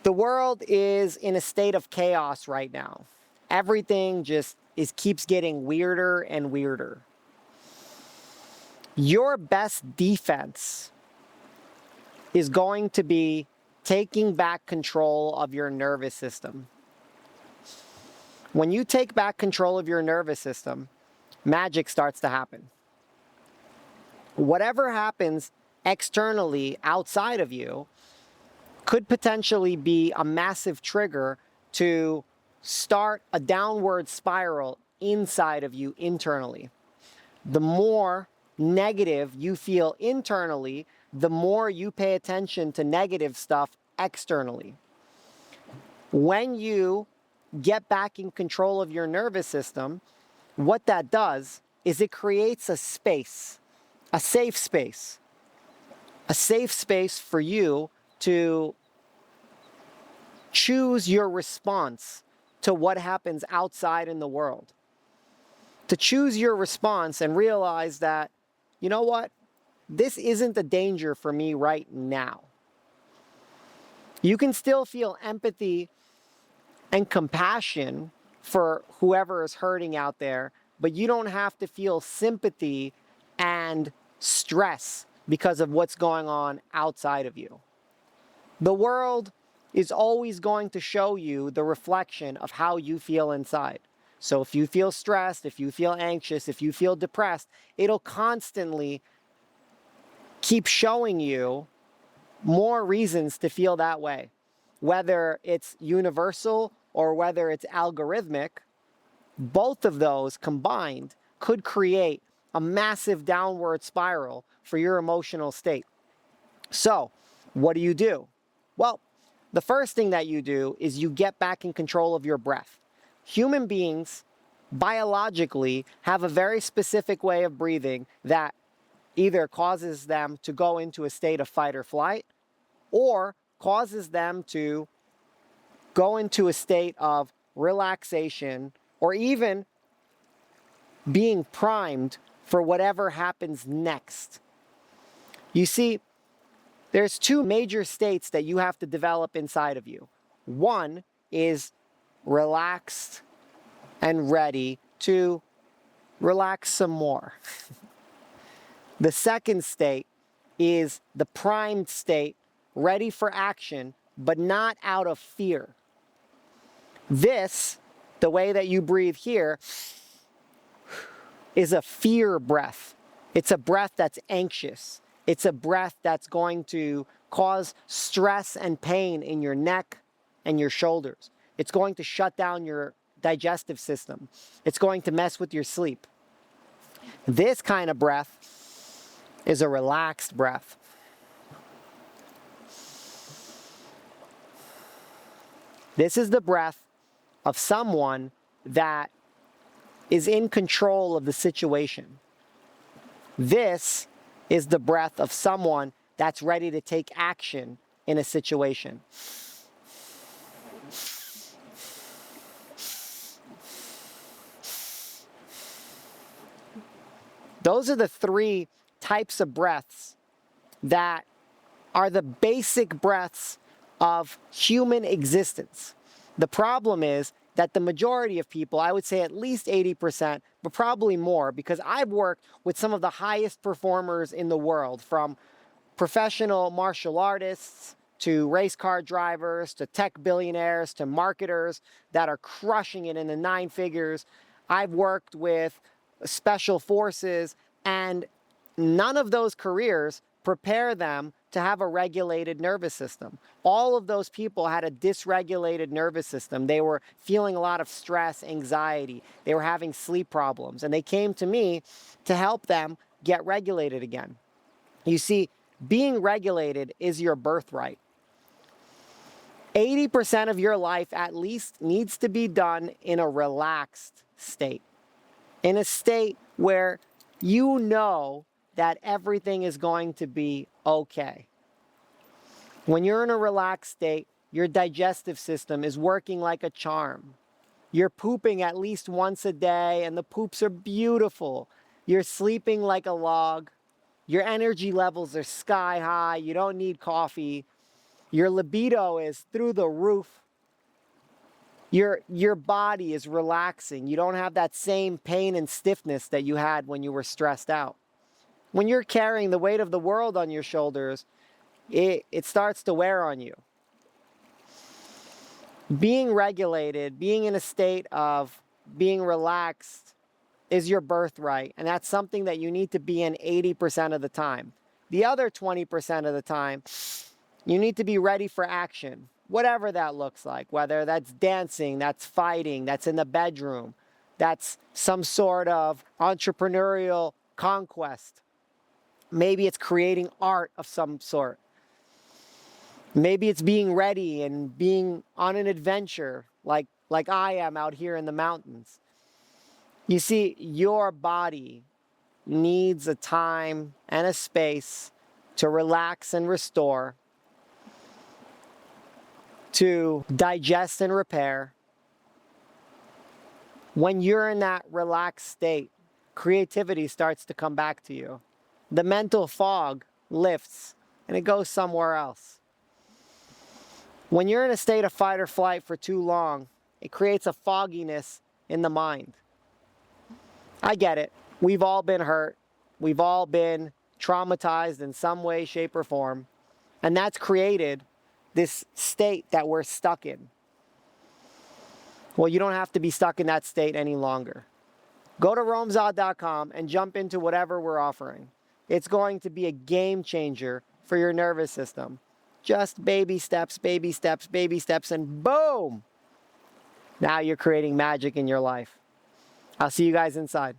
The world is in a state of chaos right now. Everything just keeps getting weirder and weirder. Your best defense is going to be taking back control of your nervous system. When you take back control of your nervous system, magic starts to happen. Whatever happens externally outside of you could potentially be a massive trigger to start a downward spiral inside of you internally. The more negative you feel internally, the more you pay attention to negative stuff externally. When you get back in control of your nervous system, what that does is it creates a space, a safe space for you to choose your response to what happens outside in the world. To choose your response and realize that, you know what, this isn't a danger for me right now. You can still feel empathy and compassion for whoever is hurting out there, but you don't have to feel sympathy and stress because of what's going on outside of you. The world is always going to show you the reflection of how you feel inside. So if you feel stressed, if you feel anxious, if you feel depressed, it'll constantly keep showing you more reasons to feel that way. Whether it's universal or whether it's algorithmic, both of those combined could create a massive downward spiral for your emotional state. So, what do? Well, the first thing that you do is you get back in control of your breath. Human beings, biologically, have a very specific way of breathing that either causes them to go into a state of fight or flight, or causes them to go into a state of relaxation, or even being primed for whatever happens next. You see, there's two major states that you have to develop inside of you. One is relaxed and ready to relax some more. The second state is the primed state, ready for action, but not out of fear. This, the way that you breathe here, is a fear breath. It's a breath that's anxious. It's a breath that's going to cause stress and pain in your neck and your shoulders. It's going to shut down your digestive system. It's going to mess with your sleep. This kind of breath is a relaxed breath. This is the breath of someone that is in control of the situation. This is the breath of someone that's ready to take action in a situation. Those are the three types of breaths that are the basic breaths of human existence. The problem is that the majority of people, I would say at least 80%, but probably more, because I've worked with some of the highest performers in the world, from professional martial artists to race car drivers to tech billionaires to marketers that are crushing it in the 9 figures. I've worked with special forces, and none of those careers prepare them to have a regulated nervous system. All of those people had a dysregulated nervous system. They were feeling a lot of stress, anxiety. They were having sleep problems, and they came to me to help them get regulated again. You see, being regulated is your birthright. 80% of your life at least needs to be done in a relaxed state. In a state where you know that everything is going to be okay. When you're in a relaxed state, your digestive system is working like a charm. You're pooping at least once a day, and the poops are beautiful. You're sleeping like a log. Your energy levels are sky high. You don't need coffee. Your libido is through the roof. Your body is relaxing. You don't have that same pain and stiffness that you had when you were stressed out. When you're carrying the weight of the world on your shoulders, it starts to wear on you. Being regulated, being in a state of being relaxed is your birthright. And that's something that you need to be in 80% of the time. The other 20% of the time, you need to be ready for action, whatever that looks like, whether that's dancing, that's fighting, that's in the bedroom, that's some sort of entrepreneurial conquest. Maybe it's creating art of some sort. Maybe it's being ready and being on an adventure like I am out here in the mountains. You see, your body needs a time and a space to relax and restore, to digest and repair. When you're in that relaxed state, creativity starts to come back to you. The mental fog lifts and it goes somewhere else. When you're in a state of fight or flight for too long, it creates a fogginess in the mind. I get it. We've all been hurt. We've all been traumatized in some way, shape, or form. And that's created this state that we're stuck in. Well, you don't have to be stuck in that state any longer. Go to romzod.com and jump into whatever we're offering. It's going to be a game changer for your nervous system. Just baby steps, baby steps, baby steps, and boom! Now you're creating magic in your life. I'll see you guys inside.